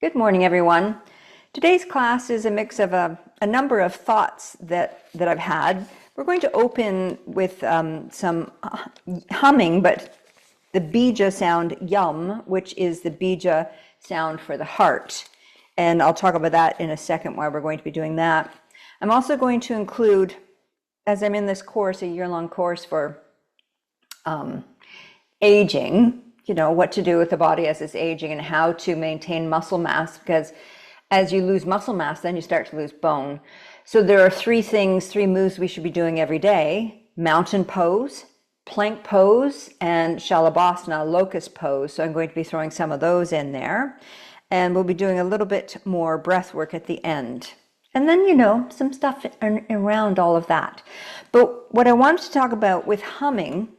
Good morning, everyone. Today's class is a mix of a number of thoughts that I've had. We're going to open with some humming, but the bija sound yum, which is the bija sound for the heart. And I'll talk about that in a second, why we're going to be doing that. I'm also going to include, as I'm in this course, a year-long course for aging, what to do with the body as it's aging and how to maintain muscle mass, because as you lose muscle mass, then you start to lose bone. So there are three moves we should be doing every day: mountain pose, plank pose, and shalabhasana, locust pose. So I'm going to be throwing some of those in there. And we'll be doing a little bit more breath work at the end. And then, some stuff around all of that. But what I wanted to talk about with humming,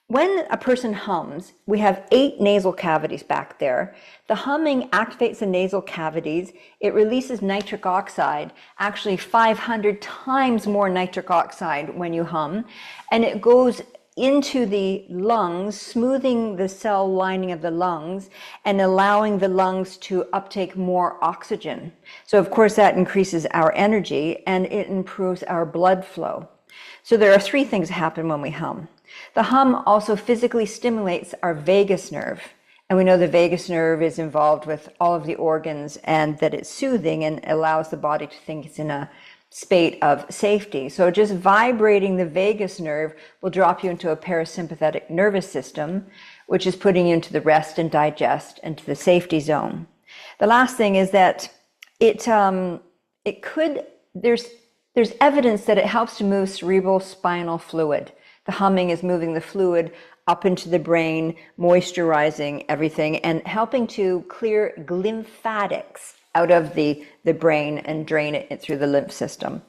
when a person hums, we have 8 nasal cavities back there. The humming activates the nasal cavities. It releases nitric oxide, actually 500 times more nitric oxide when you hum. And it goes into the lungs, smoothing the cell lining of the lungs and allowing the lungs to uptake more oxygen. So of course that increases our energy and it improves our blood flow. So there are 3 things that happen when we hum. The hum also physically stimulates our vagus nerve. And we know the vagus nerve is involved with all of the organs and that it's soothing and allows the body to think it's in a state of safety. So just vibrating the vagus nerve will drop you into a parasympathetic nervous system, which is putting you into the rest and digest and to the safety zone. The last thing is that there's evidence that it helps to move cerebral spinal fluid. The humming is moving the fluid up into the brain, moisturizing everything and helping to clear lymphatics out of the brain and drain it through the lymph system,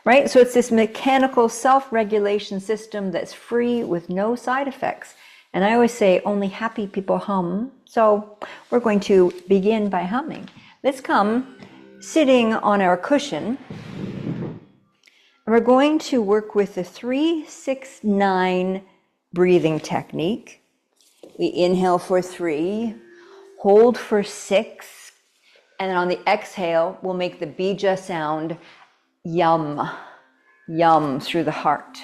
right? So it's this mechanical self-regulation system that's free with no side effects. And I always say only happy people hum. So we're going to begin by humming. Let's come sitting on our cushion. We're going to work with the 3-6-9 breathing technique. We inhale for 3, hold for 6, and then on the exhale, we'll make the bija sound yum, yum through the heart.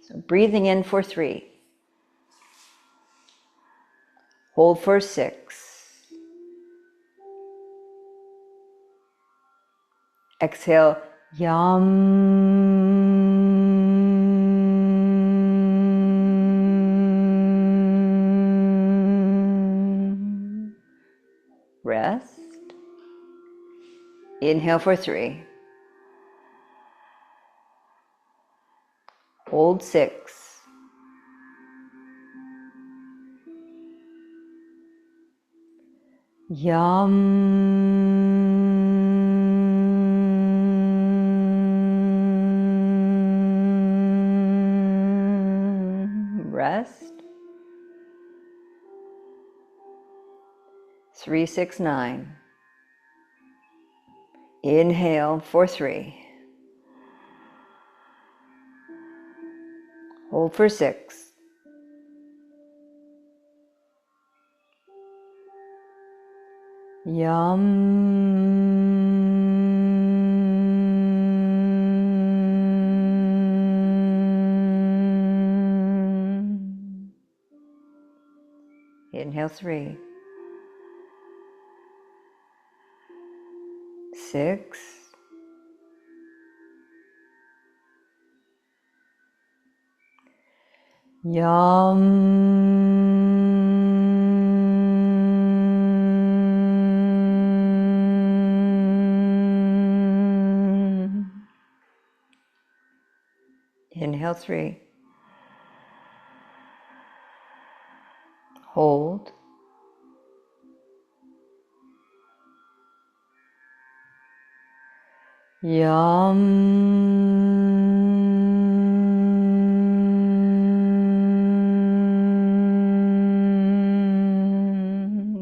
So breathing in for 3, hold for 6, exhale yum. Rest. Inhale for 3. Hold 6. Yum. Rest. 3-6-9. Inhale for 3. Hold for 6. Yum. Inhale 3. 6. Yum. Inhale 3. Hold. Yum.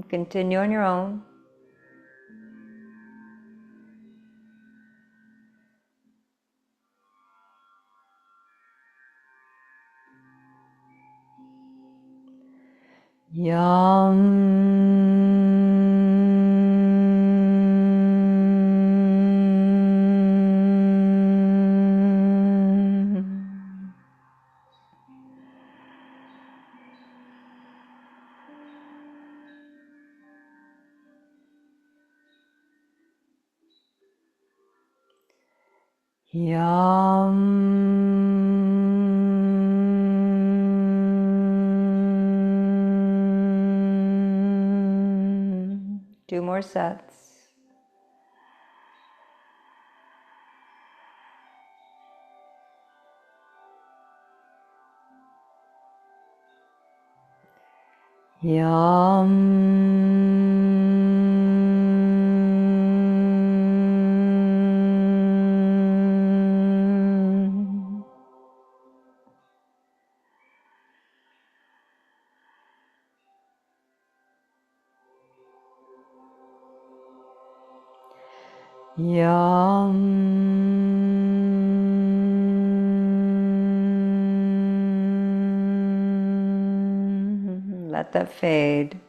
Continue on your own. Yum. Yum. Two more sets. Yum. Yum. Let that fade.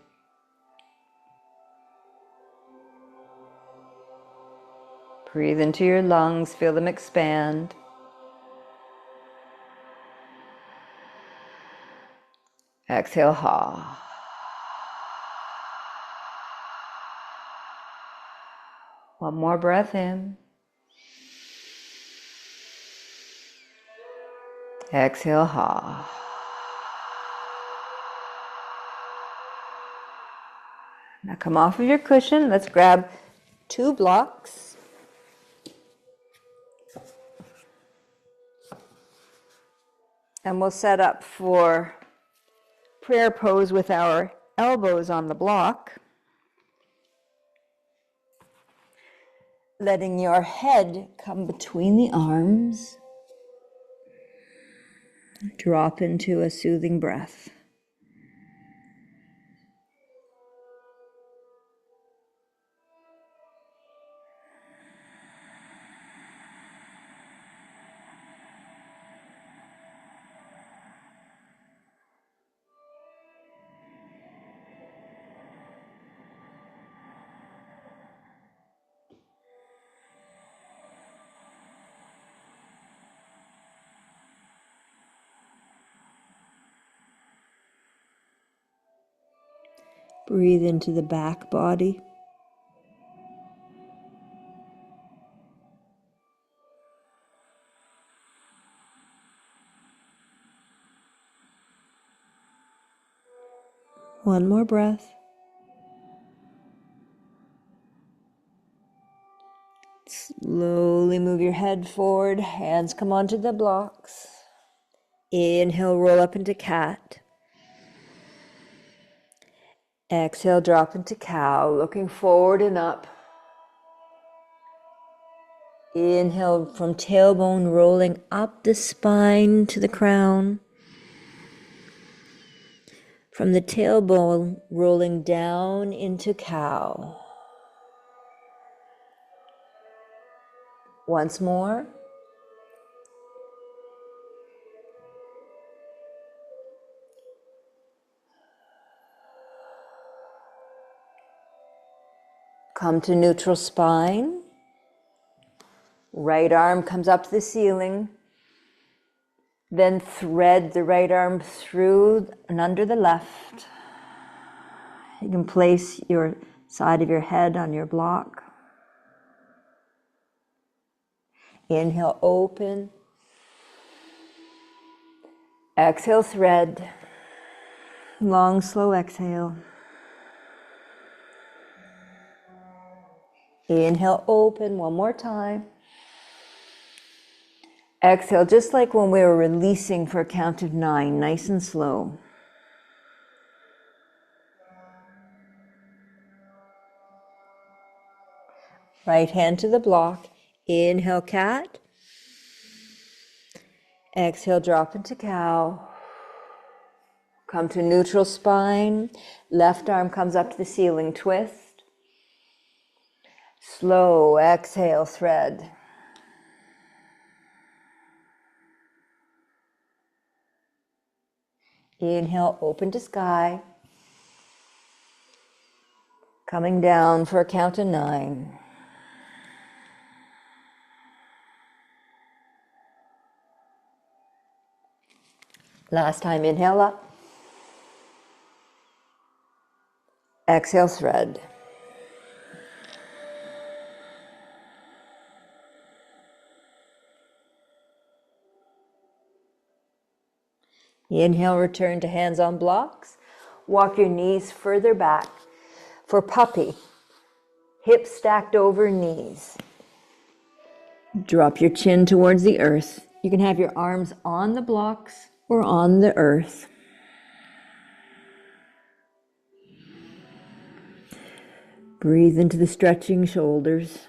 Breathe into your lungs, feel them expand. Exhale, ha. One more breath in. Exhale, ha. Now come off of your cushion. Let's grab 2 blocks. And we'll set up for prayer pose with our elbows on the block. Letting your head come between the arms. Drop into a soothing breath. Breathe into the back body. One more breath. Slowly move your head forward. Hands come onto the blocks. Inhale, roll up into cat. Exhale, drop into cow, looking forward and up. Inhale from tailbone, rolling up the spine to the crown. From the tailbone, rolling down into cow. Once more. Come to neutral spine. Right arm comes up to the ceiling. Then thread the right arm through and under the left. You can place your side of your head on your block. Inhale, open. Exhale, thread. Long, slow exhale. Inhale, open one more time. Exhale, just like when we were releasing for a count of 9, nice and slow. Right hand to the block. Inhale, cat. Exhale, drop into cow. Come to neutral spine. Left arm comes up to the ceiling, twist. Slow exhale, thread. Inhale, open to sky. Coming down for a count of 9. Last time, inhale up. Exhale, thread. Inhale, return to hands on blocks. Walk your knees further back for puppy. Hips stacked over knees. Drop your chin towards the earth. You can have your arms on the blocks or on the earth. Breathe into the stretching shoulders.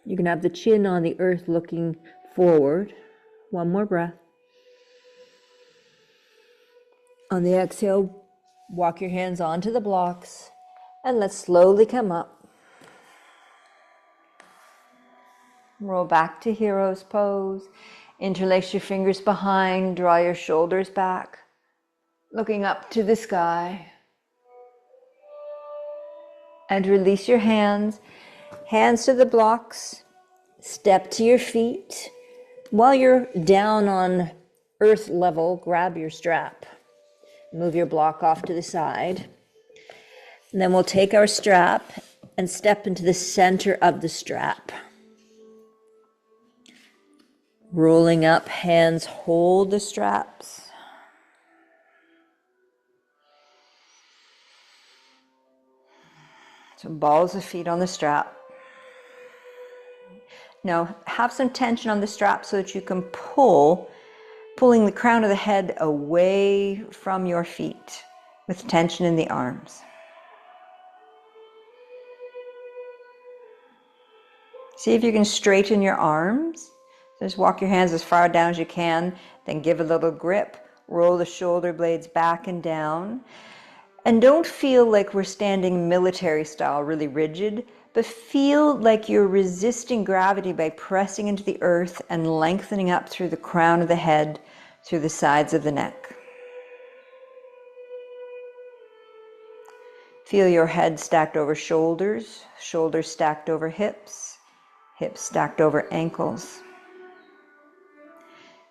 You can have the chin on the earth looking forward. One more breath. On the exhale, walk your hands onto the blocks and let's slowly come up. Roll back to hero's pose. Interlace your fingers behind, draw your shoulders back, looking up to the sky. And release your hands. Hands to the blocks. Step to your feet. While you're down on earth level, grab your strap. Move your block off to the side. And then we'll take our strap and step into the center of the strap. Rolling up, hands hold the straps. So balls of feet on the strap. Now have some tension on the strap so that you can pulling the crown of the head away from your feet with tension in the arms. See if you can straighten your arms. Just walk your hands as far down as you can, then give a little grip. Roll the shoulder blades back and down. And don't feel like we're standing military style, really rigid, but feel like you're resisting gravity by pressing into the earth and lengthening up through the crown of the head, through the sides of the neck. Feel your head stacked over shoulders, shoulders stacked over hips, hips stacked over ankles.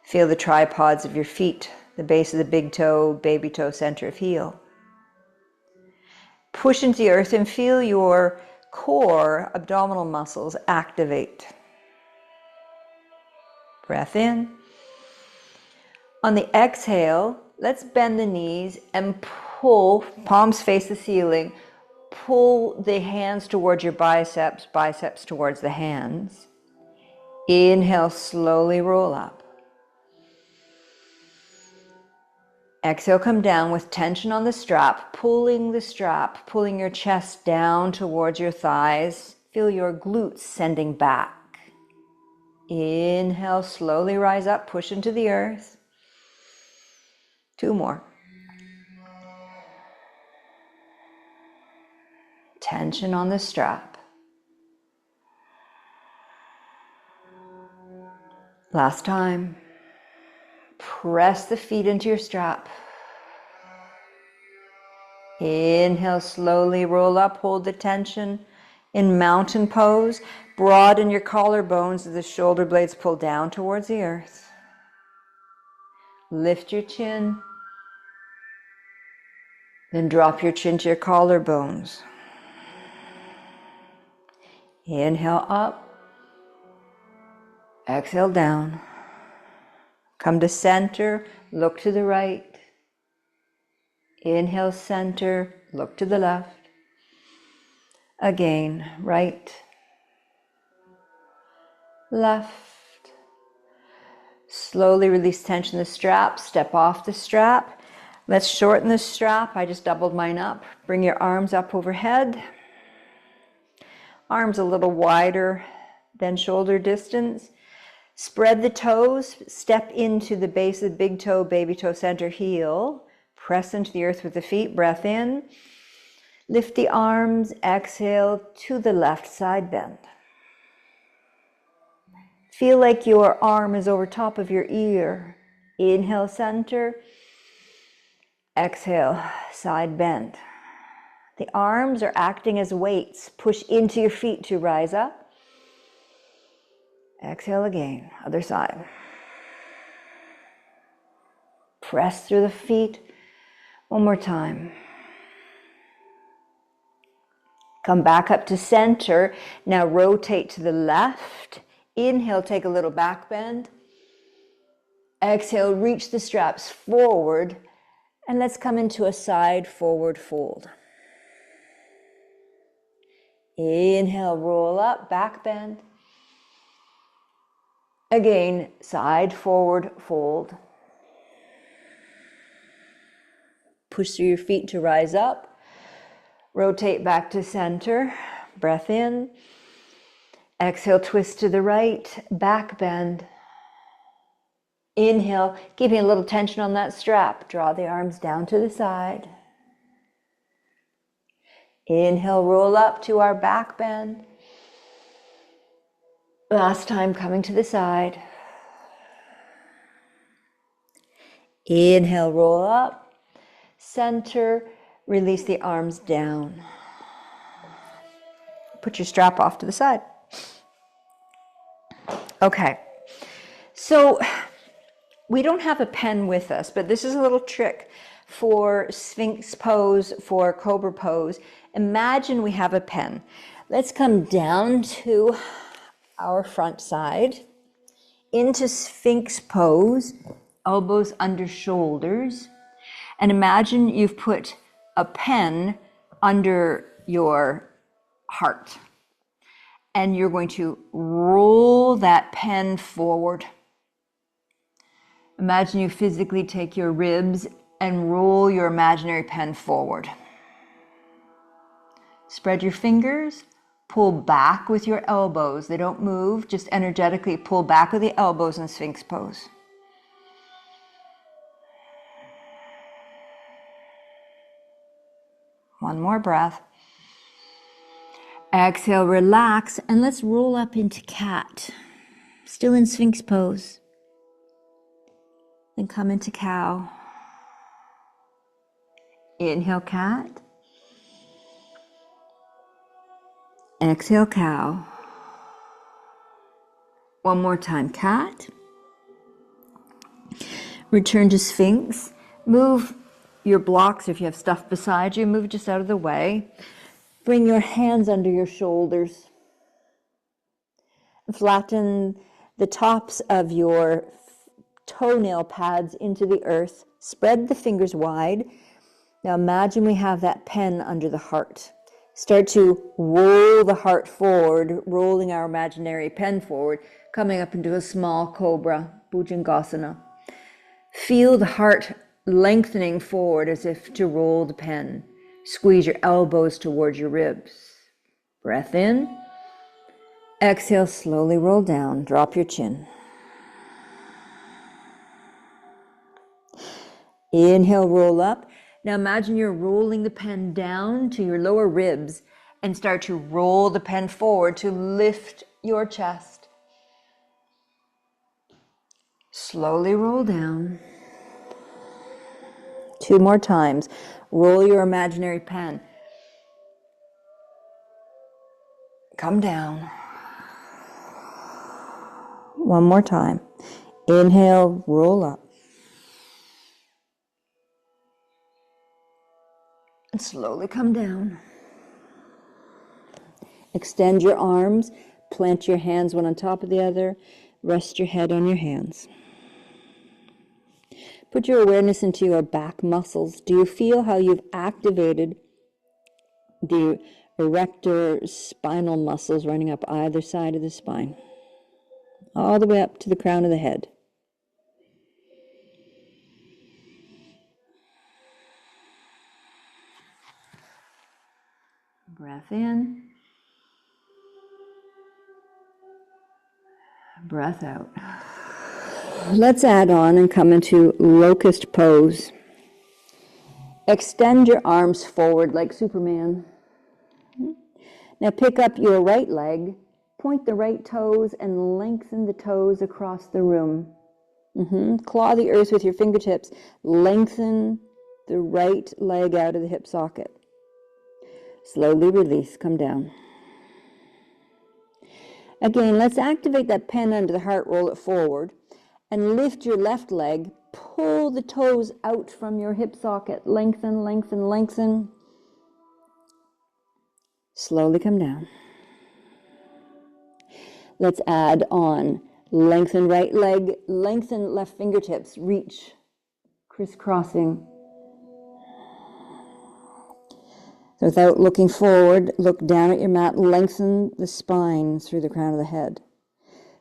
Feel the tripods of your feet, the base of the big toe, baby toe, center of heel. Push into the earth and feel your core abdominal muscles activate. Breath in. On the exhale, let's bend the knees and pull, palms face the ceiling. Pull the hands towards your biceps, biceps towards the hands. Inhale, slowly roll up. Exhale, come down with tension on the strap, pulling your chest down towards your thighs. Feel your glutes sending back. Inhale, slowly rise up, push into the earth. 2 more. Tension on the strap. Last time. Press the feet into your strap. Inhale, slowly roll up, hold the tension in mountain pose. Broaden your collarbones as the shoulder blades pull down towards the earth. Lift your chin. Then drop your chin to your collarbones. Inhale up. Exhale down. Come to center, look to the right. Inhale, center, look to the left. Again, right, left. Slowly release tension in the strap, step off the strap. Let's shorten the strap. I just doubled mine up. Bring your arms up overhead. Arms a little wider than shoulder distance. Spread the toes, step into the base of the big toe, baby toe, center heel. Press into the earth with the feet, breath in. Lift the arms, exhale to the left side bend. Feel like your arm is over top of your ear. Inhale, center. Exhale, side bend. The arms are acting as weights. Push into your feet to rise up. Exhale again, other side. Press through the feet. One more time. Come back up to center. Now rotate to the left. Inhale, take a little back bend. Exhale, reach the straps forward, and let's come into a side forward fold. Inhale, roll up, back bend. Again, side forward fold. Push through your feet to rise up. Rotate back to center. Breath in. Exhale, twist to the right, back bend. Inhale, keeping a little tension on that strap. Draw the arms down to the side. Inhale, roll up to our back bend. Last time, coming to the side. Inhale, roll up. Center, release the arms down. Put your strap off to the side. Okay, so we don't have a pen with us, but this is a little trick for Sphinx pose, for Cobra pose. Imagine we have a pen. Let's come down to our front side, into Sphinx pose, elbows under shoulders, and imagine you've put a pen under your heart. And you're going to roll that pen forward. Imagine you physically take your ribs and roll your imaginary pen forward. Spread your fingers, pull back with your elbows. They don't move, just energetically pull back with the elbows in Sphinx pose. One more breath. Exhale, relax, and let's roll up into cat. Still in Sphinx pose. Then come into cow. Inhale, cat. Exhale, cow. One more time, cat. Return to Sphinx. Move your blocks, if you have stuff beside you, move just out of the way. Bring your hands under your shoulders. Flatten the tops of your toenail pads into the earth. Spread the fingers wide. Now imagine we have that pen under the heart. Start to roll the heart forward, rolling our imaginary pen forward, coming up into a small cobra, Bhujangasana. Feel the heart lengthening forward as if to roll the pen. Squeeze your elbows towards your ribs. Breath in. Exhale, slowly roll down. Drop your chin. Inhale, roll up. Now imagine you're rolling the pen down to your lower ribs and start to roll the pen forward to lift your chest. Slowly roll down. 2 more times. Roll your imaginary pen. Come down. 1 more time. Inhale, roll up. And slowly come down. Extend your arms. Plant your hands one on top of the other. Rest your head on your hands. Put your awareness into your back muscles. Do you feel how you've activated the erector spinal muscles running up either side of the spine? All the way up to the crown of the head. Breath in. Breath out. Let's add on and come into locust pose. Extend your arms forward like Superman. Now pick up your right leg, point the right toes, and lengthen the toes across the room. Claw the earth with your fingertips. Lengthen the right leg out of the hip socket. Slowly release, come down. Again, let's activate that pen under the heart, roll it forward, and lift your left leg. Pull the toes out from your hip socket. Lengthen, lengthen, lengthen. Slowly come down. Let's add on Lengthen right leg, lengthen left fingertips, reach, crisscrossing. So without looking forward, look down at your mat, lengthen the spine through the crown of the head.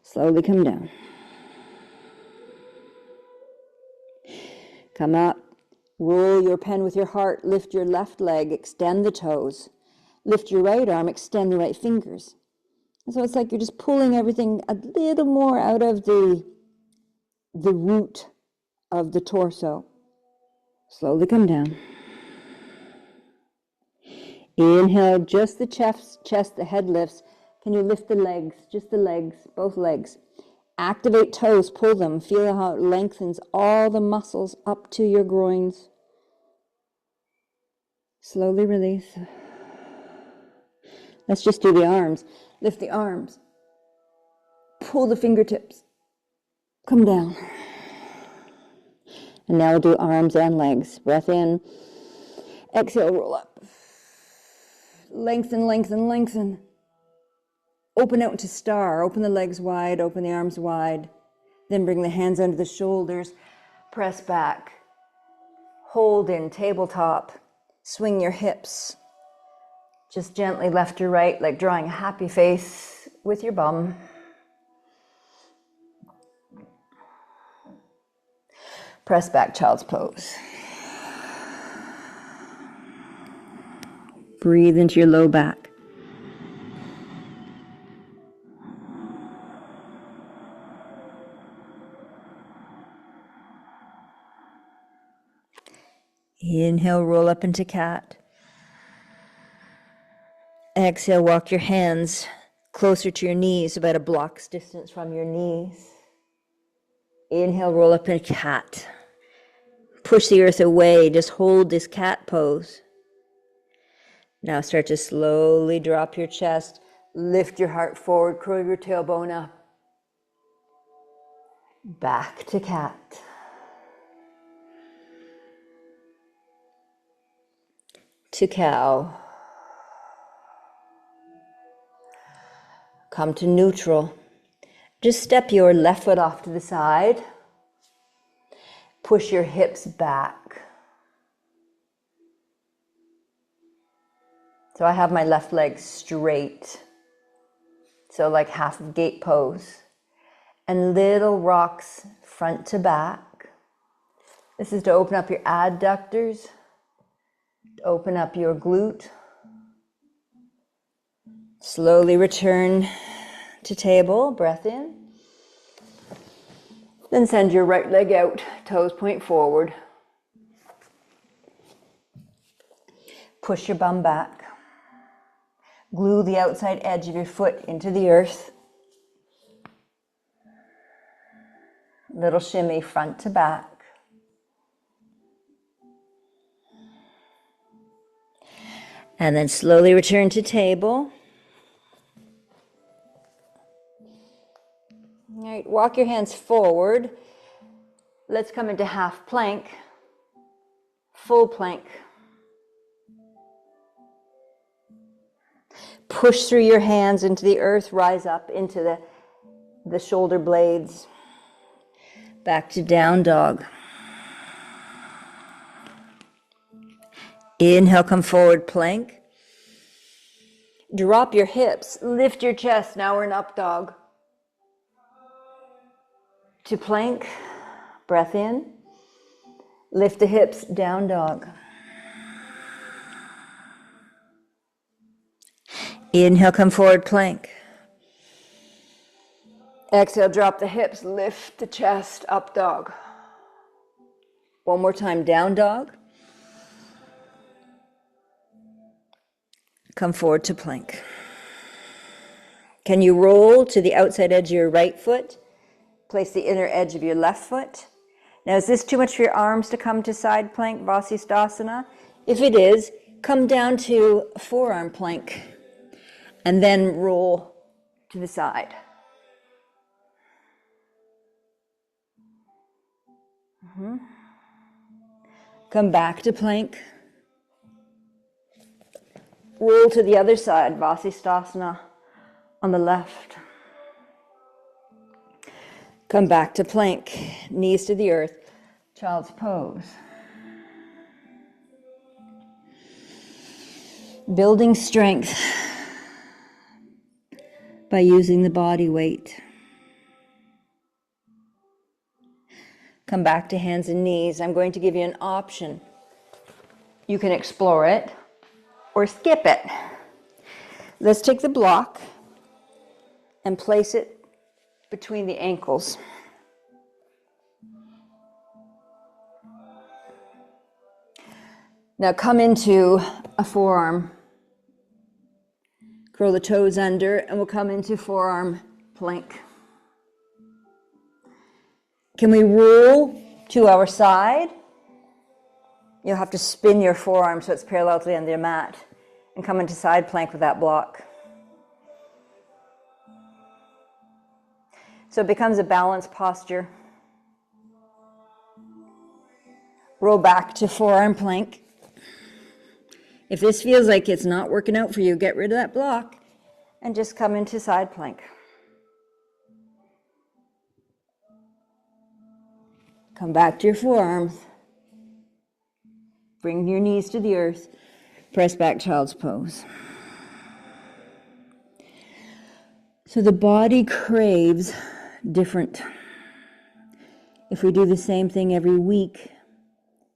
Slowly come down. Come up, roll your pen with your heart, lift your left leg, extend the toes. Lift your right arm, extend the right fingers. And so it's like you're just pulling everything a little more out of the root of the torso. Slowly come down. Inhale, just the chest, the head lifts. Can you lift the legs, just the legs, both legs? Activate toes, pull them. Feel how it lengthens all the muscles up to your groins. Slowly release. Let's just do the arms. Lift the arms. Pull the fingertips. Come down. And now we'll do arms and legs. Breath in. Exhale, roll up. Lengthen, lengthen, lengthen. Open out into star. Open the legs wide, open the arms wide. Then bring the hands under the shoulders. Press back. Hold in tabletop. Swing your hips. Just gently left or right, like drawing a happy face with your bum. Press back, child's pose. Breathe into your low back. Inhale, roll up into cat. Exhale, walk your hands closer to your knees, about a block's distance from your knees. Inhale, roll up into cat. Push the earth away, just hold this cat pose. Now start to slowly drop your chest, lift your heart forward, curl your tailbone up. Back to cat. To cow. Come to neutral. Just step your left foot off to the side. Push your hips back. So I have my left leg straight. So like half of gate pose. And little rocks front to back. This is to open up your adductors. To open up your glute. Slowly return to table. Breath in. Then send your right leg out. Toes point forward. Push your bum back. Glue the outside edge of your foot into the earth. Little shimmy front to back. And then slowly return to table. All right, walk your hands forward. Let's come into half plank, full plank. Push through your hands into the earth, rise up into the shoulder blades. Back to down dog. Inhale, come forward, plank. Drop your hips, lift your chest. Now we're in up dog. To plank, breath in. Lift the hips, down dog. Inhale, come forward, plank. Exhale, drop the hips, lift the chest, up dog. One more time, down dog. Come forward to plank. Can you roll to the outside edge of your right foot? Place the inner edge of your left foot. Now, is this too much for your arms to come to side plank, Vasisthasana? If it is, come down to forearm plank and then roll to the side. Come back to plank. Roll to the other side, Vasisthasana on the left. Come back to plank, knees to the earth, child's pose. Building strength by using the body weight. Come back to hands and knees. I'm going to give you an option. You can explore it or skip it. Let's take the block and place it between the ankles. Now come into a forearm. Curl the toes under and we'll come into forearm plank. Can we roll to our side? You'll have to spin your forearm so it's parallel to the end of your mat and come into side plank with that block. So it becomes a balanced posture. Roll back to forearm plank. If this feels like it's not working out for you, get rid of that block and just come into side plank. Come back to your forearms. Bring your knees to the earth. Press back, child's pose. So the body craves different. If we do the same thing every week,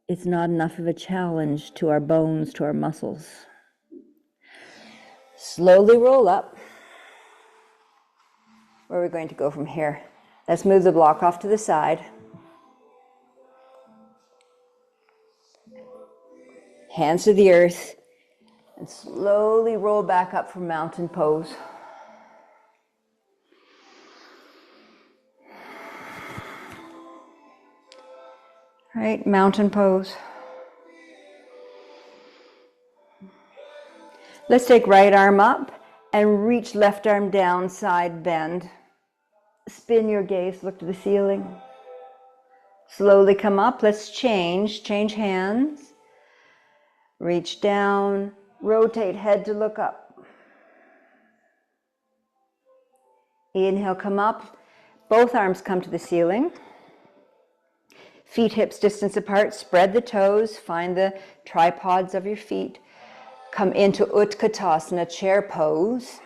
it's not enough of a challenge to our bones, to our muscles. Slowly roll up. Where are we going to go from here? Let's move the block off to the side. Hands to the earth. And slowly roll back up for mountain pose. Right, mountain pose. Let's take right arm up and reach left arm down, side bend. Spin your gaze, look to the ceiling. Slowly come up, let's change hands. Reach down, rotate head to look up. Inhale, come up. Both arms come to the ceiling. Feet hips distance apart, spread the toes, find the tripods of your feet. Come into Utkatasana, chair pose.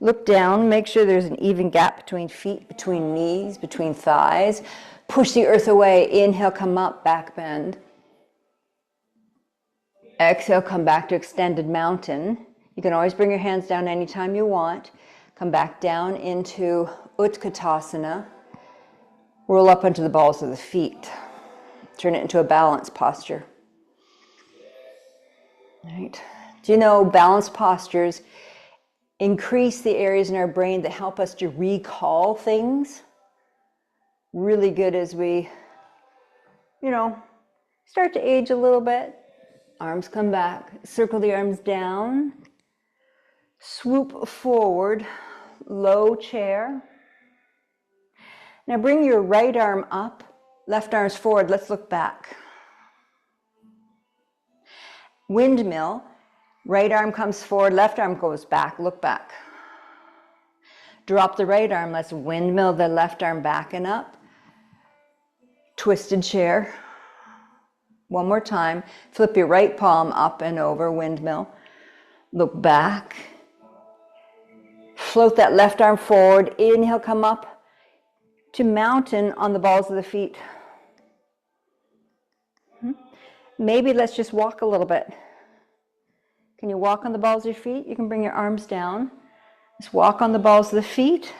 Look down, make sure there's an even gap between feet, between knees, between thighs. Push the earth away, inhale, come up, back bend. Exhale, come back to extended mountain. You can always bring your hands down anytime you want. Come back down into Utkatasana. Roll up onto the balls of the feet. Turn it into a balanced posture. Right. Do you know balanced postures increase the areas in our brain that help us to recall things? Really good as we, start to age a little bit. Arms come back. Circle the arms down. Swoop forward. Low chair. Now bring your right arm up, left arm's forward. Let's look back. Windmill, right arm comes forward, left arm goes back, look back. Drop the right arm, let's windmill the left arm back and up. Twisted chair. One more time, flip your right palm up and over, windmill. Look back. Float that left arm forward, inhale, come up. To mountain on the balls of the feet. Maybe let's just walk a little bit. Can you walk on the balls of your feet? You can bring your arms down. Just walk on the balls of the feet.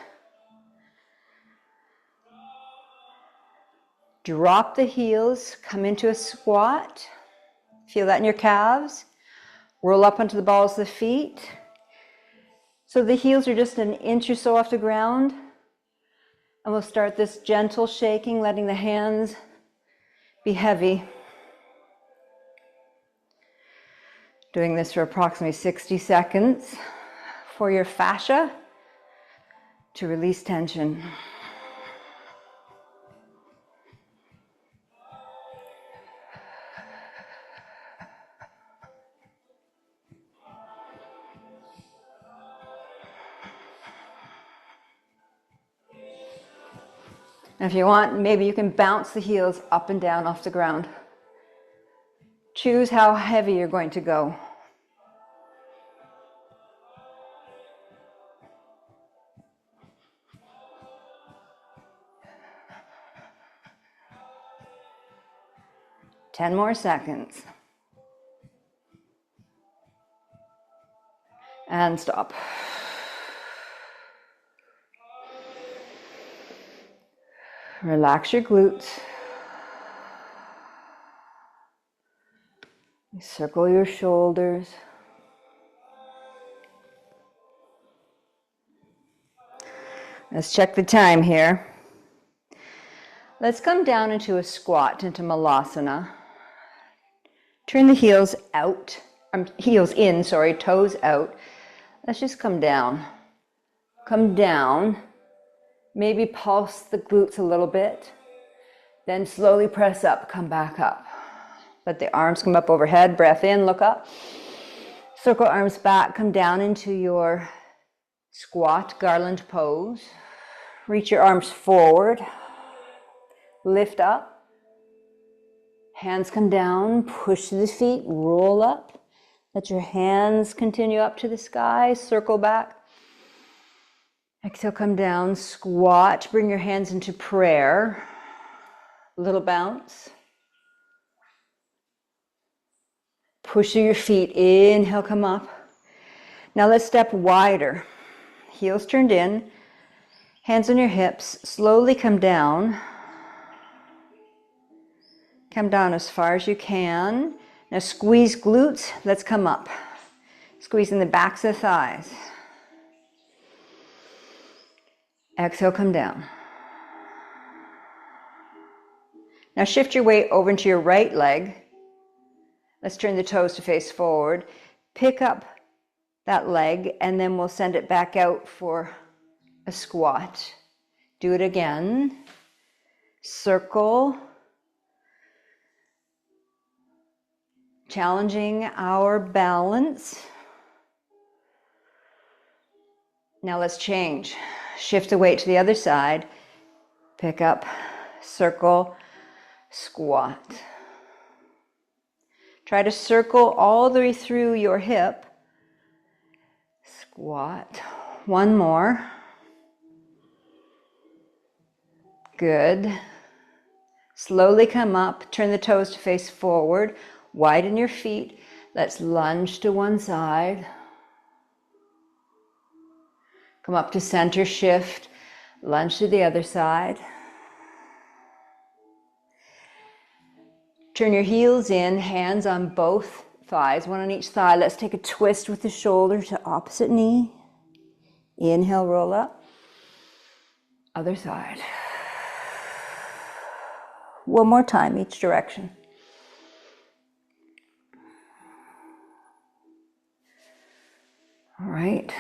Drop the heels, come into a squat. Feel that in your calves. Roll up onto the balls of the feet. So the heels are just an inch or so off the ground. And we'll start this gentle shaking, letting the hands be heavy. Doing this for approximately 60 seconds for your fascia to release tension. And if you want, maybe you can bounce the heels up and down off the ground. Choose how heavy you're going to go. Ten more seconds. And stop. Relax your glutes. Circle your shoulders. Let's check the time here. Let's come down into a squat, into malasana. Turn the heels out, heels in, sorry, toes out. Let's just come down. Come down. Maybe pulse the glutes a little bit. Then slowly press up, come back up. Let the arms come up overhead, breath in, look up. Circle arms back, come down into your squat, garland pose. Reach your arms forward. Lift up. Hands come down, push the feet, roll up. Let your hands continue up to the sky, circle back. Exhale, come down, squat, bring your hands into prayer. Little bounce. Push through your feet, inhale, come up. Now let's step wider. Heels turned in, hands on your hips, slowly come down. Come down as far as you can. Now squeeze glutes, let's come up. Squeezing the backs of the thighs. Exhale, come down. Now shift your weight over into your right leg. Let's turn the toes to face forward. Pick up that leg and then we'll send it back out for a squat. Do it again. Circle. Challenging our balance. Now let's change. Shift the weight to the other side. Pick up, circle, squat. Try to circle all the way through your hip. Squat. One more. Good. Slowly come up, turn the toes to face forward, widen your feet. Let's lunge to one side. Come up to center, shift, lunge to the other side. Turn your heels in, hands on both thighs, one on each thigh. Let's take a twist with the shoulder to opposite knee. Inhale, roll up. Other side. One more time, each direction. All right.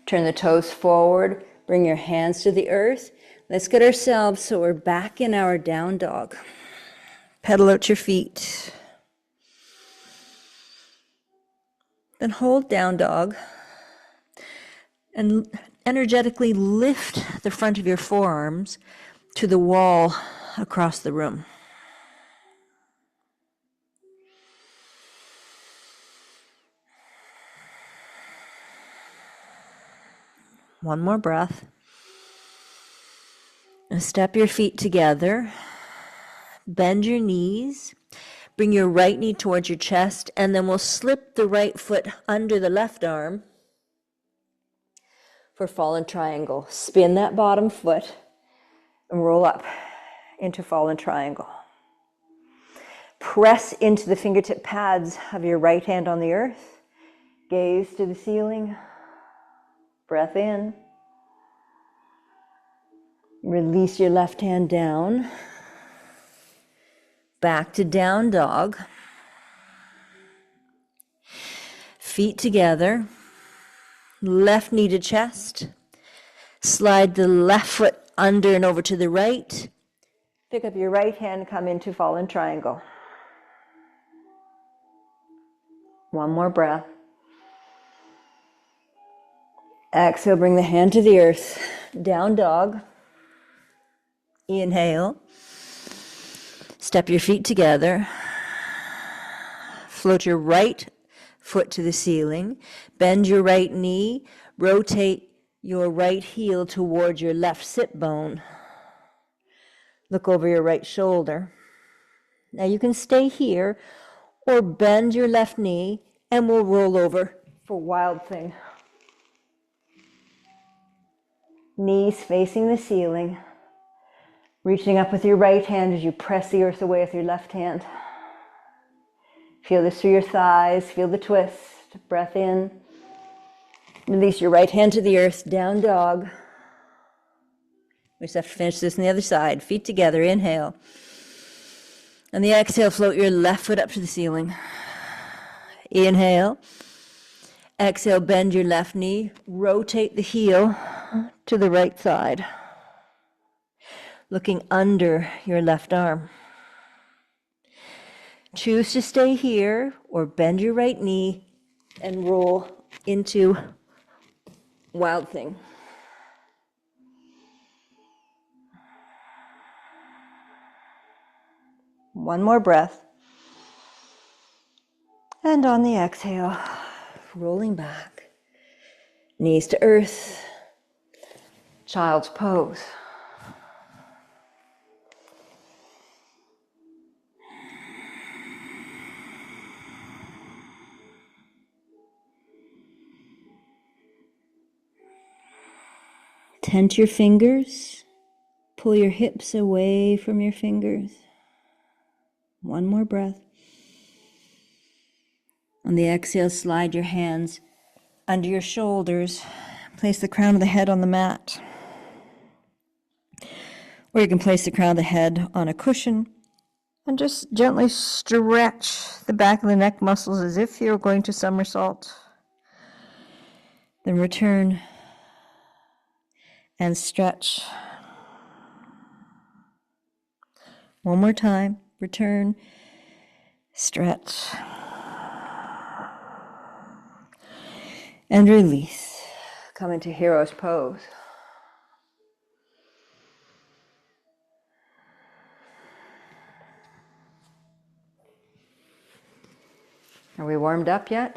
Turn the toes forward. Bring your hands to the earth. Let's get ourselves so we're back in our down dog. Pedal out your feet. Then hold down dog. And energetically lift the front of your forearms to the wall across the room. One more breath. And step your feet together. Bend your knees. Bring your right knee towards your chest, and then we'll slip the right foot under the left arm for fallen triangle. Spin that bottom foot and roll up into fallen triangle. Press into the fingertip pads of your right hand on the earth. Gaze to the ceiling. Breath in. Release your left hand down. Back to down dog. Feet together. Left knee to chest. Slide the left foot under and over to the right. Pick up your right hand, come into fallen triangle. One more breath. Exhale, bring the hand to the earth. Down dog. Inhale. Step your feet together. Float your right foot to the ceiling. Bend your right knee. Rotate your right heel towards your left sit bone. Look over your right shoulder. Now you can stay here or bend your left knee and we'll roll over for Wild Thing. Knees facing the ceiling. Reaching up with your right hand as you press the earth away with your left hand. Feel this through your thighs. Feel the twist. Breath in. Release your right hand to the earth. Down dog. We just have to finish this on the other side. Feet together. Inhale. On the exhale, float your left foot up to the ceiling. Inhale. Exhale, bend your left knee. Rotate the heel to the right side. Looking under your left arm. Choose to stay here or bend your right knee and roll into Wild Thing. One more breath. And on the exhale, rolling back. Knees to earth. Child's pose. Tense your fingers. Pull your hips away from your fingers. One more breath. On the exhale, slide your hands under your shoulders. Place the crown of the head on the mat. Or you can place the crown of the head on a cushion and just gently stretch the back of the neck muscles as if you're going to somersault. Then return and stretch. One more time. Return, stretch, and release. Come into hero's pose. Are we warmed up yet?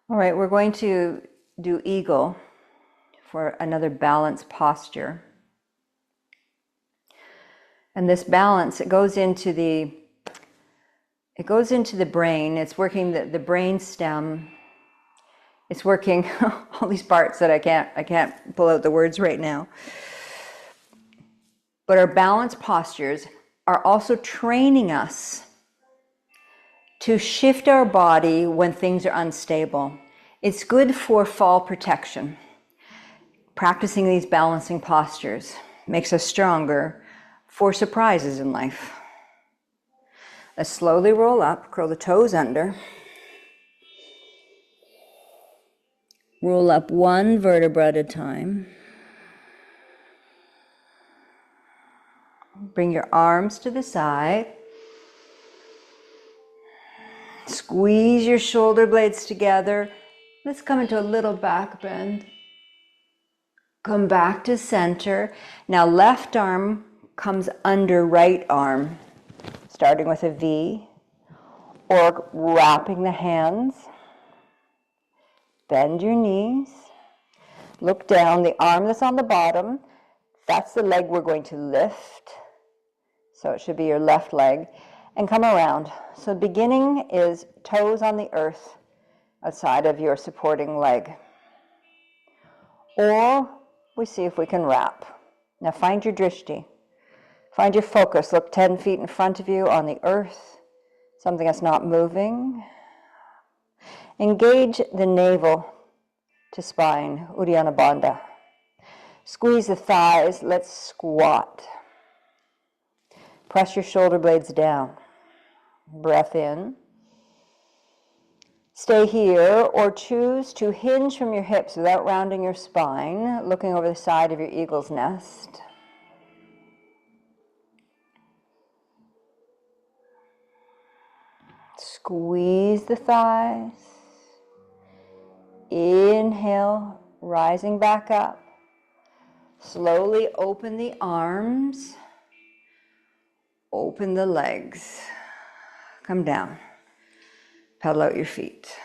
All right, we're going to do eagle for another balanced posture. And this balance, it goes into the brain. It's working the brain stem. It's working all these parts that I can't pull out the words right now. But our balanced postures are also training us to shift our body when things are unstable. It's good for fall protection. Practicing these balancing postures makes us stronger for surprises in life. Let's slowly roll up, curl the toes under. Roll up one vertebra at a time. Bring your arms to the side. Squeeze your shoulder blades together. Let's come into a little back bend. Come back to center. Now left arm comes under right arm, starting with a V, or wrapping the hands. Bend your knees. Look down. The arm that's on the bottom, that's the leg we're going to lift. So it should be your left leg. And come around. So the beginning is toes on the earth outside of your supporting leg. Or we see if we can wrap. Now find your drishti. Find your focus. Look 10 feet in front of you on the earth. Something that's not moving. Engage the navel to spine, Uddiyana Bandha. Squeeze the thighs. Let's squat. Press your shoulder blades down. Breath in. Stay here or choose to hinge from your hips without rounding your spine, looking over the side of your eagle's nest. Squeeze the thighs. Inhale, rising back up. Slowly open the arms. Open the legs. Come down. Pedal out your feet.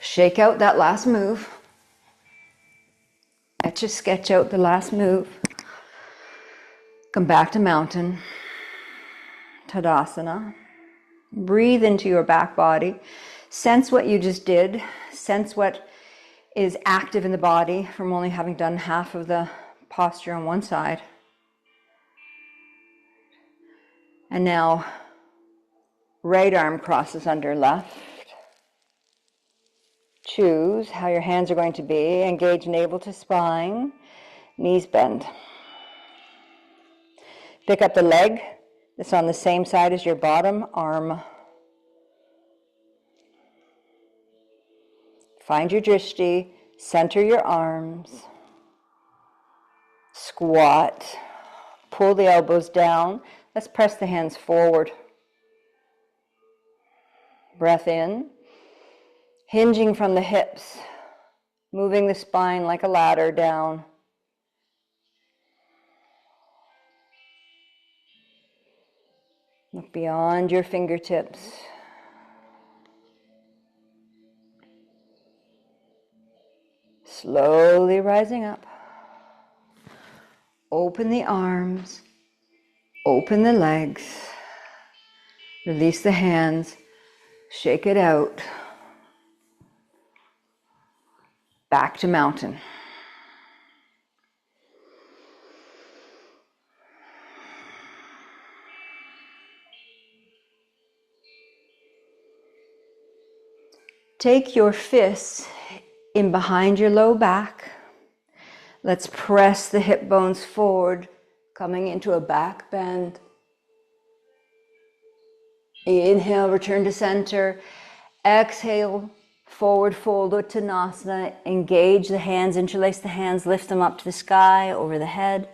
Shake out that last move. Etch a sketch out the last move. Come back to mountain. Tadasana. Breathe into your back body. Sense what you just did. Sense what is active in the body from only having done half of the posture on one side. And now, right arm crosses under left. Choose how your hands are going to be. Engage navel to spine. Knees bend. Pick up the leg that's on the same side as your bottom arm. Find your drishti. Center your arms. Squat. Pull the elbows down. Let's press the hands forward. Breath in. Hinging from the hips. Moving the spine like a ladder down. Look beyond your fingertips. Slowly rising up. Open the arms. Open the legs. Release the hands. Shake it out. Back to mountain. Take your fists in behind your low back. Let's press the hip bones forward, coming into a back bend. Inhale, return to center. Exhale, forward fold, Uttanasana. Engage the hands, interlace the hands, lift them up to the sky, over the head.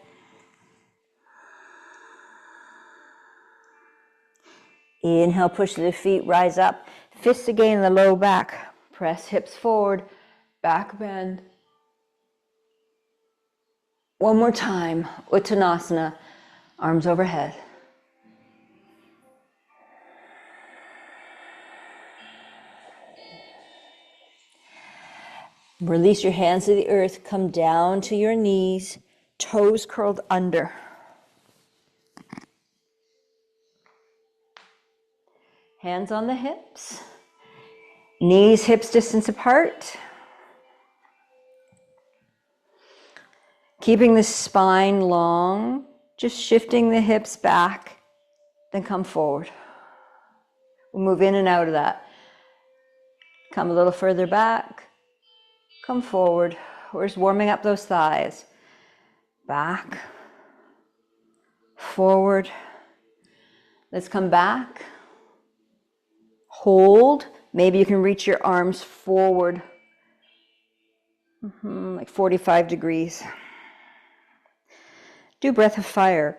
Inhale, push the feet, rise up. Fists again in the low back. Press hips forward, back bend. One more time, Uttanasana, arms overhead. Release your hands to the earth, come down to your knees, toes curled under. Hands on the hips, knees, hips distance apart. Keeping the spine long, just shifting the hips back, then come forward. We'll move in and out of that. Come a little further back, come forward. We're just warming up those thighs. Back, forward. Let's come back. Hold. Maybe you can reach your arms forward, like 45 degrees. Do breath of fire.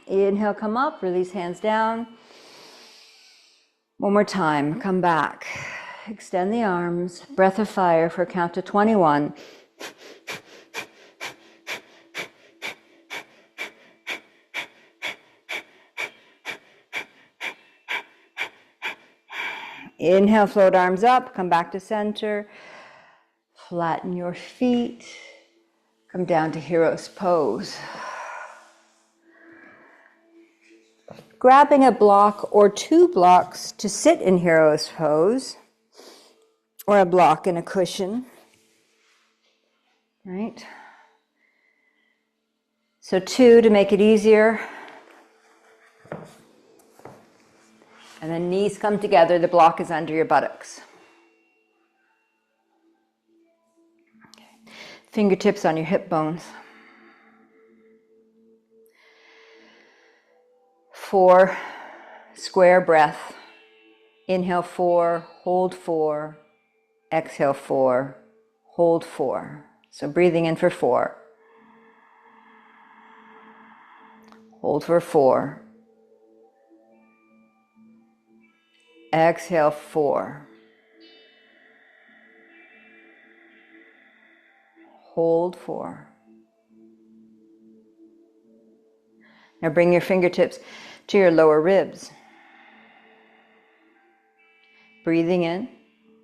Inhale, come up, release hands down. One more time, come back. Extend the arms, breath of fire for a count to 21. Inhale, float arms up, come back to center. Flatten your feet. Come down to hero's pose. Grabbing a block or two blocks to sit in hero's pose, or a block and a cushion, right? So two to make it easier. And then knees come together, the block is under your buttocks. Okay. Fingertips on your hip bones. 4, square breath. Inhale 4, hold 4. Exhale 4, hold 4. So breathing in for 4. Hold for 4. Exhale 4. Hold 4. Now bring your fingertips to your lower ribs. Breathing in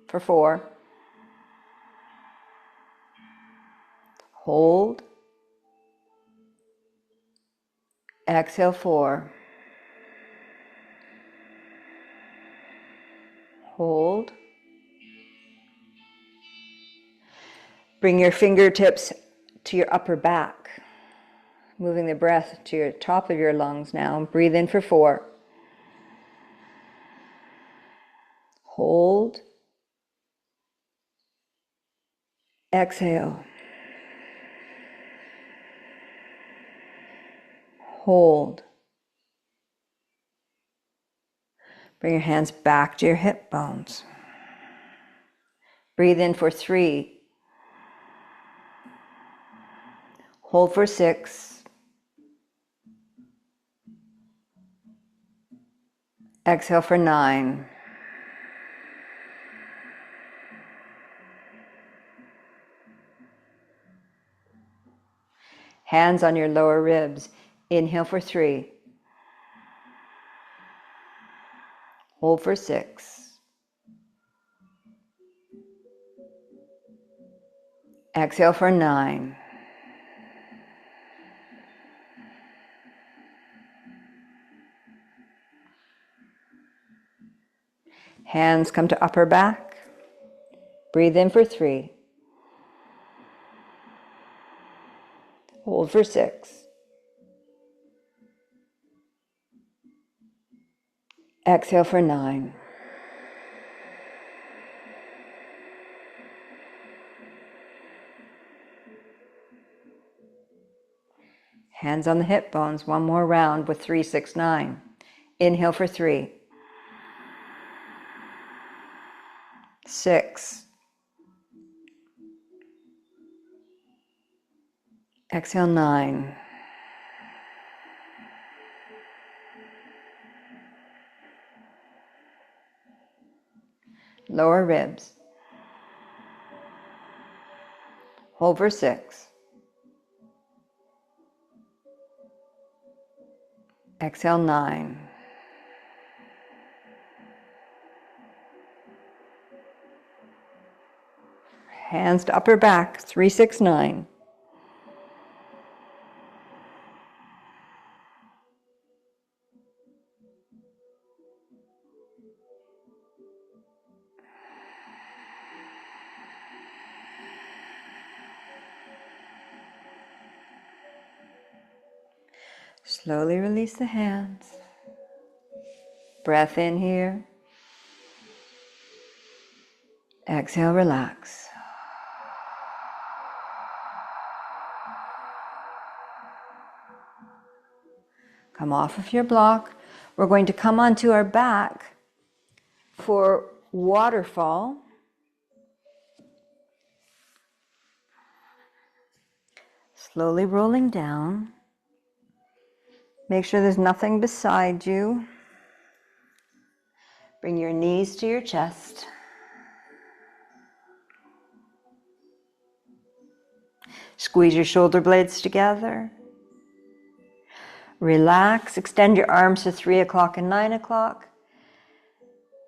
for 4. Hold. Exhale 4. Hold. Bring your fingertips to your upper back. Moving the breath to your top of your lungs now. Breathe in for 4. Hold. Exhale. Hold. Bring your hands back to your hip bones. Breathe in for 3. Hold for 6. Exhale for 9. Hands on your lower ribs. Inhale for 3. Hold for 6. Exhale for 9. Hands come to upper back. Breathe in for 3. Hold for 6. Exhale for 9. Hands on the hip bones. One more round with 3, 6, 9. Inhale for 3. 6. Exhale 9. Lower ribs. Hold for 6. Exhale 9. Hands to upper back. 3, 6, 9. Slowly release the hands. Breath in here. Exhale, relax. Come off of your block. We're going to come onto our back for waterfall. Slowly rolling down. Make sure there's nothing beside you. Bring your knees to your chest. Squeeze your shoulder blades together. Relax. Extend your arms to 3 o'clock and 9 o'clock.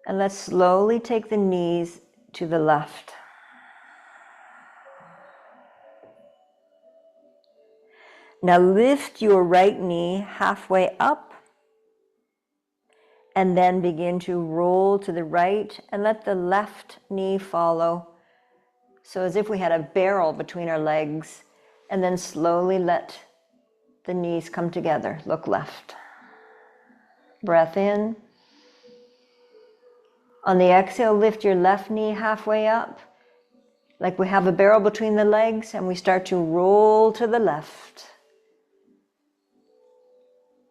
And let's slowly take the knees to the left. Now lift your right knee halfway up and then begin to roll to the right and let the left knee follow. So as if we had a barrel between our legs, and then slowly let the knees come together. Look left. Breath in. On the exhale, lift your left knee halfway up, like we have a barrel between the legs, and we start to roll to the left.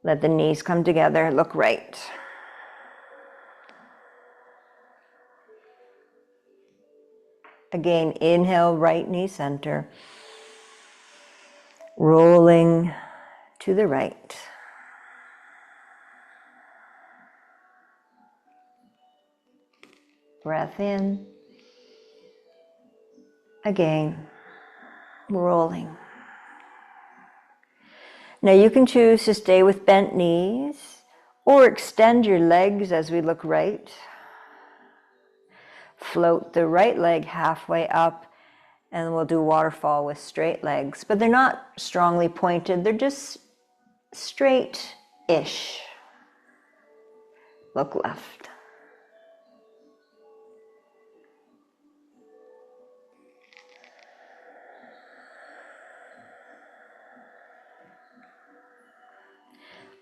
Let the knees come together. Look right. . Again, inhale, right knee center. Rolling to the right. Breath in. Again, rolling. Now you can choose to stay with bent knees or extend your legs as we look right. Float the right leg halfway up, and we'll do waterfall with straight legs. But they're not strongly pointed, they're just straight-ish. Look left.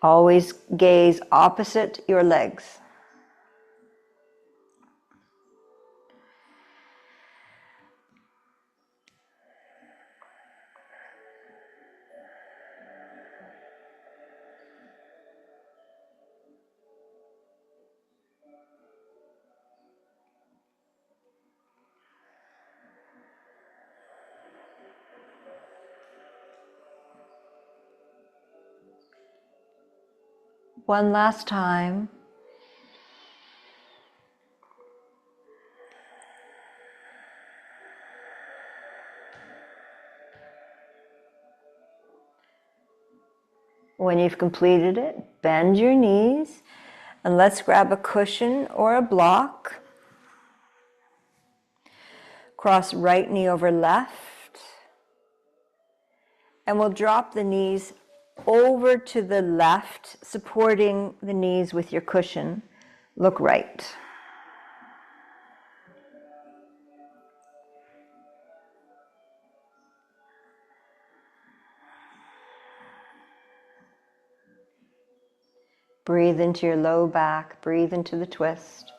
Always gaze opposite your legs. One last time. When you've completed it, bend your knees and let's grab a cushion or a block. Cross right knee over left. And we'll drop the knees over to the left, supporting the knees with your cushion. Look right. Breathe into your low back, breathe into the twist.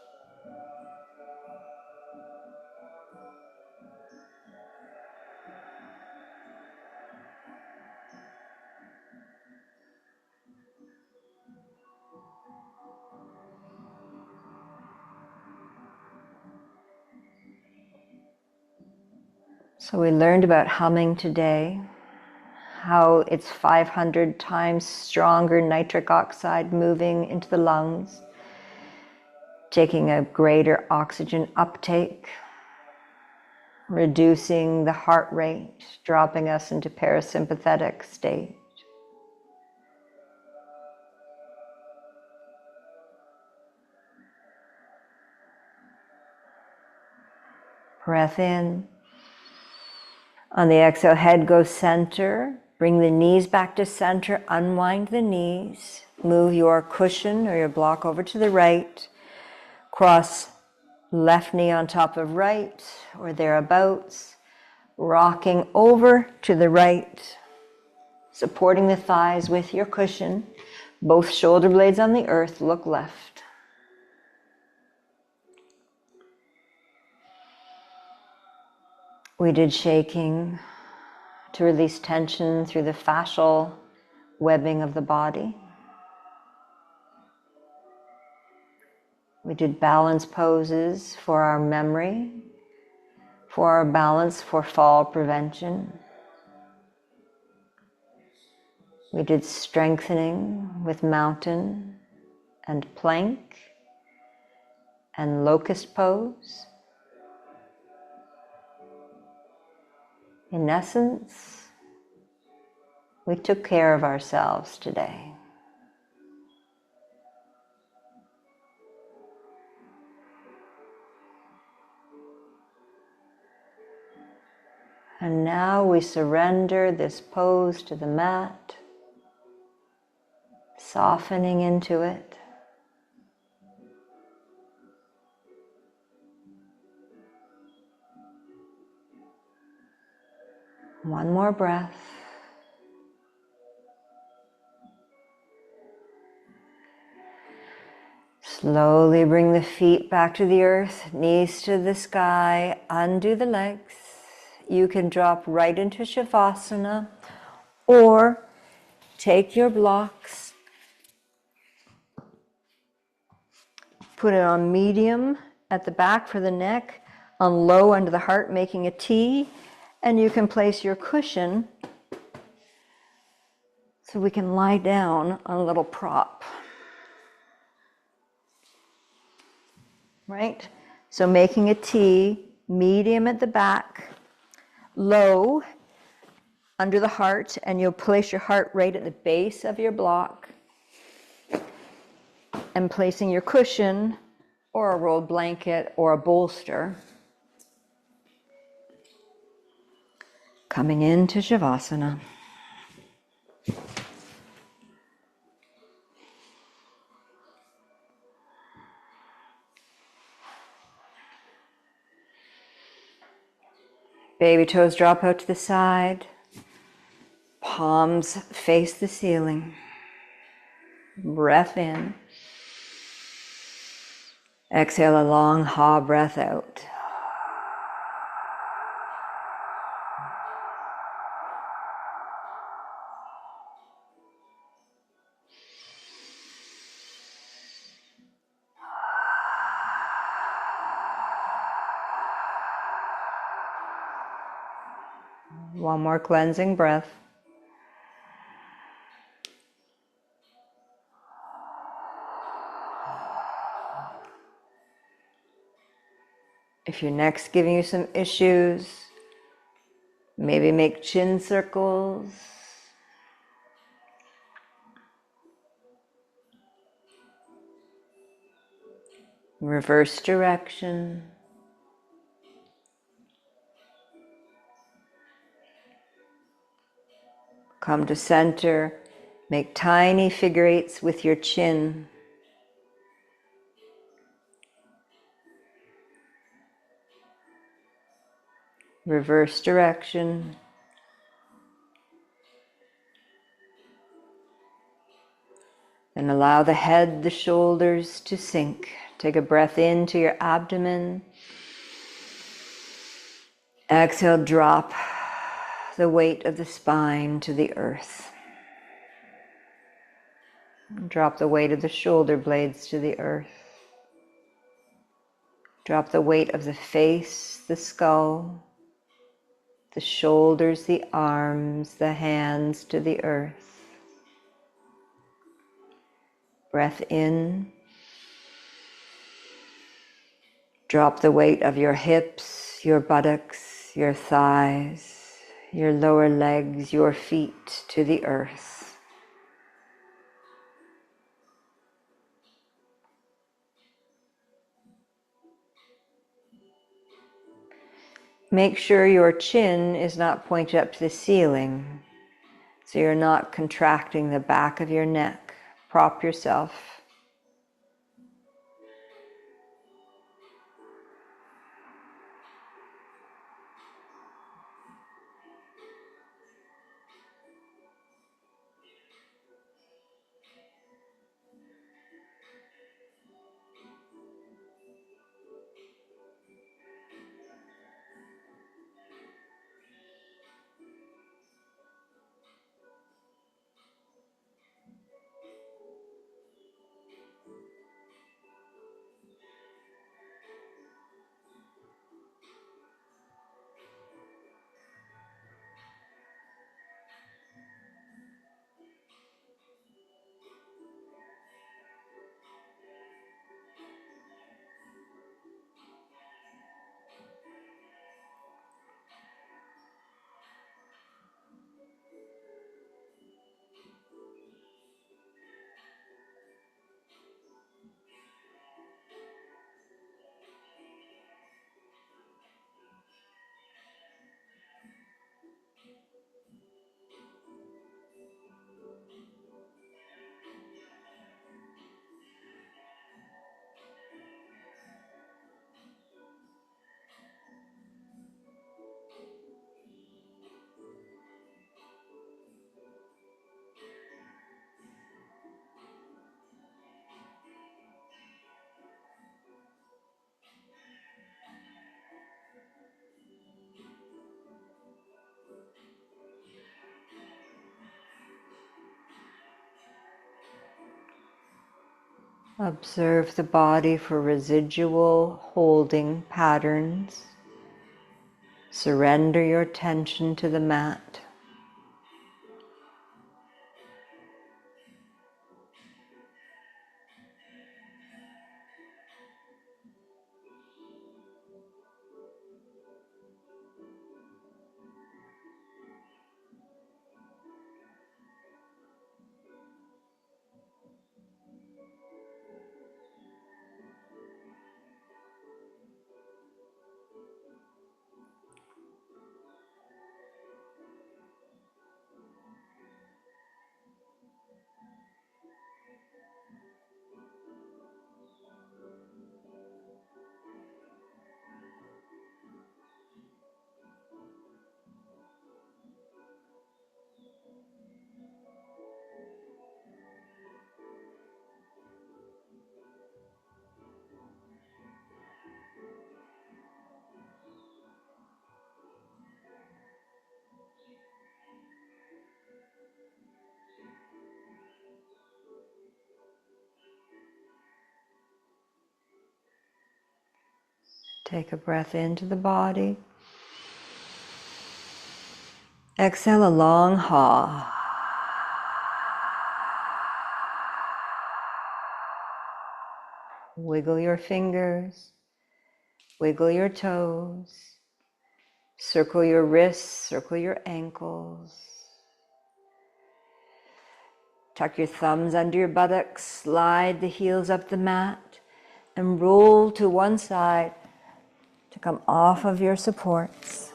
So we learned about humming today, how it's 500 times stronger nitric oxide moving into the lungs, taking a greater oxygen uptake, reducing the heart rate, dropping us into parasympathetic state. Breath in. On the exhale, head goes center. Bring the knees back to center. Unwind the knees. Move your cushion or your block over to the right. Cross left knee on top of right or thereabouts. Rocking over to the right. Supporting the thighs with your cushion. Both shoulder blades on the earth. Look left. We did shaking to release tension through the fascial webbing of the body. We did balance poses for our memory, for our balance for fall prevention. We did strengthening with mountain and plank and locust pose. In essence, we took care of ourselves today. And now we surrender this pose to the mat, softening into it. One more breath. Slowly bring the feet back to the earth, knees to the sky, undo the legs. You can drop right into Shavasana or take your blocks, put it on medium at the back for the neck, on low under the heart, making a T, and you can place your cushion so we can lie down on a little prop. Right? So making a T, medium at the back, low under the heart, and you'll place your heart right at the base of your block, and placing your cushion or a rolled blanket or a bolster. Coming into Shavasana. Baby toes drop out to the side. Palms face the ceiling. Breath in. Exhale a long ha breath out. One more cleansing breath. If your neck's giving you some issues, maybe make chin circles. Reverse direction. Come to center. Make tiny figure eights with your chin. Reverse direction. And allow the head, the shoulders to sink. Take a breath into your abdomen. Exhale, drop the weight of the spine to the earth. Drop the weight of the shoulder blades to the earth. Drop the weight of the face, the skull, the shoulders, the arms, the hands to the earth. Breath in. Drop the weight of your hips, your buttocks, your thighs, your lower legs, your feet to the earth. Make sure your chin is not pointed up to the ceiling, so you're not contracting the back of your neck. Prop yourself. Observe the body for residual holding patterns. Surrender your attention to the mat. Take a breath into the body. Exhale a long haw. Wiggle your fingers, wiggle your toes, circle your wrists, circle your ankles. Tuck your thumbs under your buttocks, slide the heels up the mat, and roll to one side to come off of your supports.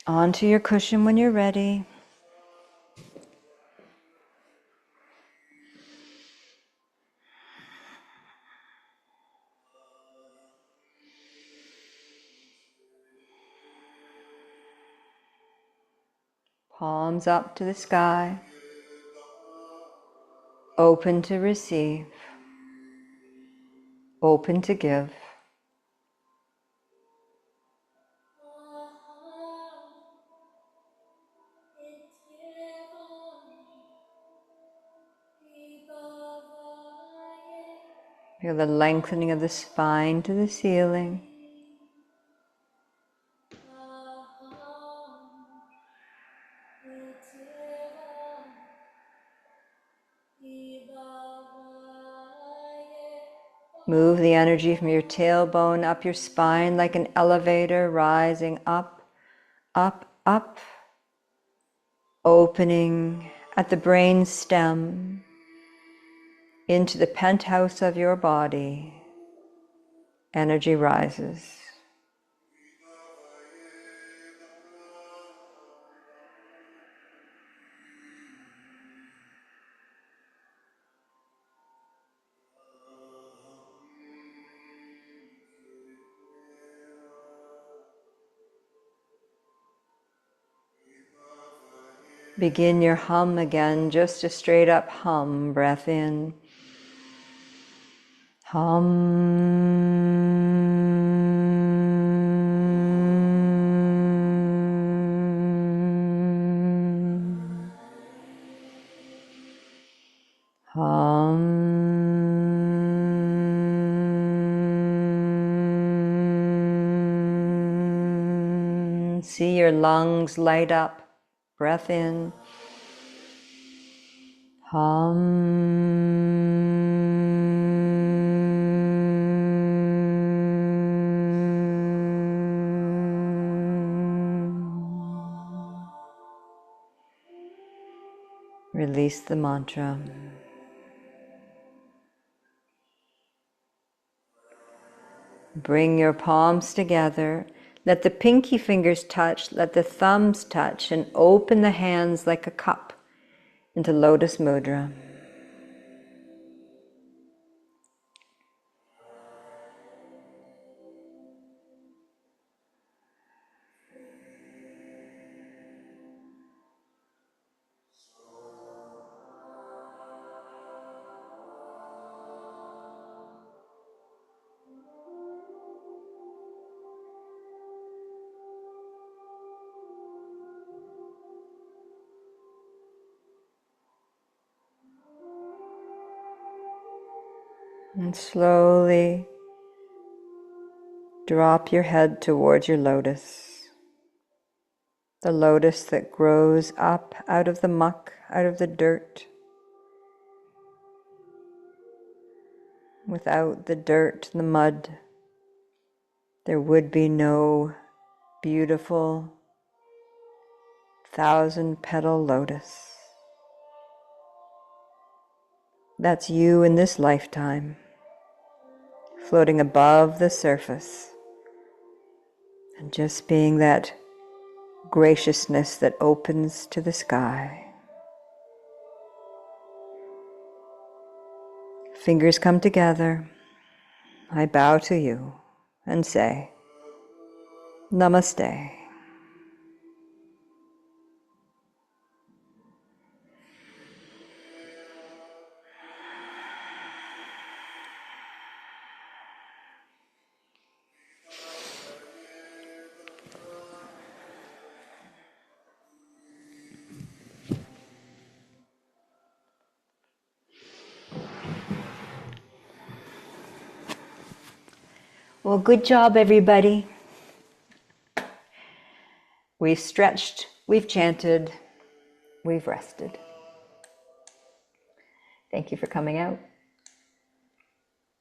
Onto your cushion when you're ready. Palms up to the sky, open to receive, open to give. Feel the lengthening of the spine to the ceiling. Move the energy from your tailbone up your spine like an elevator, rising up, up, up, opening at the brain stem into the penthouse of your body. Energy rises. Begin your hum again, just a straight up hum. Breath in. Hum. Hum. See your lungs light up. Breath in. Release the mantra. Bring your palms together. Let the pinky fingers touch, let the thumbs touch, and open the hands like a cup into Lotus Mudra. And slowly drop your head towards your lotus. The lotus that grows up out of the muck, out of the dirt. Without the dirt, the mud, there would be no beautiful 1,000-petal lotus. That's you in this lifetime, floating above the surface and just being that graciousness that opens to the sky. Fingers come together. I bow to you and say, Namaste. Well, good job, everybody. We've stretched, we've chanted, we've rested. Thank you for coming out.